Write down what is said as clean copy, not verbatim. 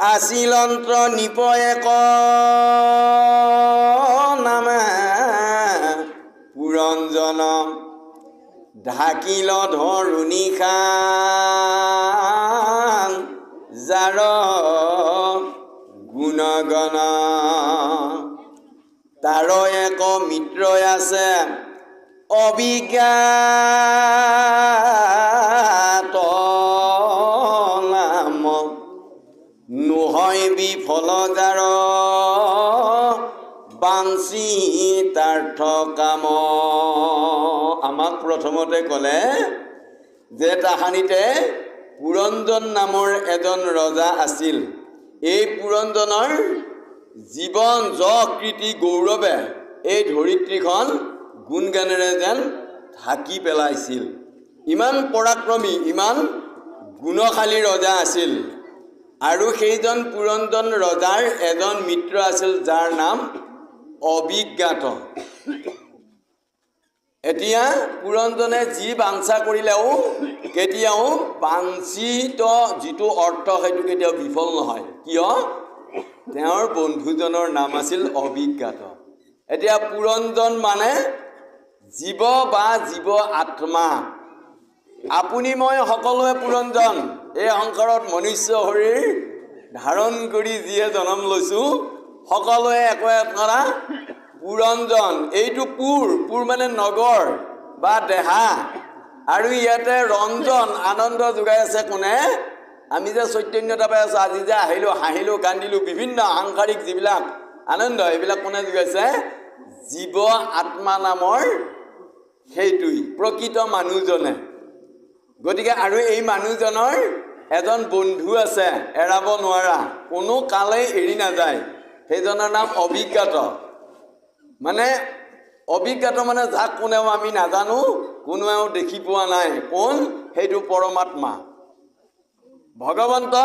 আশীলন্ত্ৰ নিপয়েক নামে পুৰঞ্জন ঢাকিল ধৰণী খান যাৰ গুণগণ তাৰ এক মিত্ৰ আছে অবিজ্ঞাত নাম নহয় বিফল যাৰ বাঞ্ছিতাৰ্থ কাম। আমাক প্ৰথমতে ক'লে যে তাহানিতে পুৰঞ্জন নামৰ এজন ৰজা আছিল। এই পুৰঞ্জনৰ জীৱন যশ কীৰ্তি গৌৰৱে এই ধৰিত্ৰীখন গুণগানেৰে যেন ঢাকি পেলাইছিল। ইমান পৰাক্ৰমী, ইমান গুণশালী ৰজা আছিল। আৰু সেইজন পুৰঞ্জন ৰজাৰ এজন মিত্ৰ আছিল যাৰ নাম অবিজ্ঞাত। এতিয়া পুৰঞ্জনে যি বাঞ্ছা কৰিলেও কেতিয়াও বাঞ্ছিত যিটো অৰ্থ সেইটো কেতিয়াও বিফল নহয়। কিয়? তেওঁৰ বন্ধুজনৰ নাম আছিল অবিজ্ঞাত। এতিয়া পুৰঞ্জন মানে জীৱ বা জীৱ আত্মা। আপুনি মই সকলোৱে পুৰঞ্জন। এই সংসাৰত মনুষ্য শৰীৰ ধাৰণ কৰি যিয়ে জন্ম লৈছোঁ সকলোৱে একো এটা পুৰঞ্জন। এইটো পুৰ মানে নগৰ বা দেহা। আৰু ইয়াতে ৰঞ্জন আনন্দ যোগাই আছে কোনে? আমি যে চৈতন্যতা পাই আছোঁ, আজি যে আহিলোঁ, হাঁহিলোঁ, কান্দিলোঁ, বিভিন্ন সাংসাৰিক যিবিলাক আনন্দ এইবিলাক কোনে যোগাইছে? জীৱ আত্মা নামৰ সেইটোই প্ৰকৃত মানুহজনে। গতিকে আৰু এই মানুহজনৰ এজন বন্ধু আছে এৰাব নোৱাৰা, কোনো কালেই এৰি নাযায়। সেইজনৰ নাম অবিজ্ঞাত। মানে অবিজ্ঞাত মানে যাক কোনেও আমি নাজানো, কোনেও দেখি পোৱা নাই। কোন? সেইটো পৰমাত্মা ভগৱন্ত।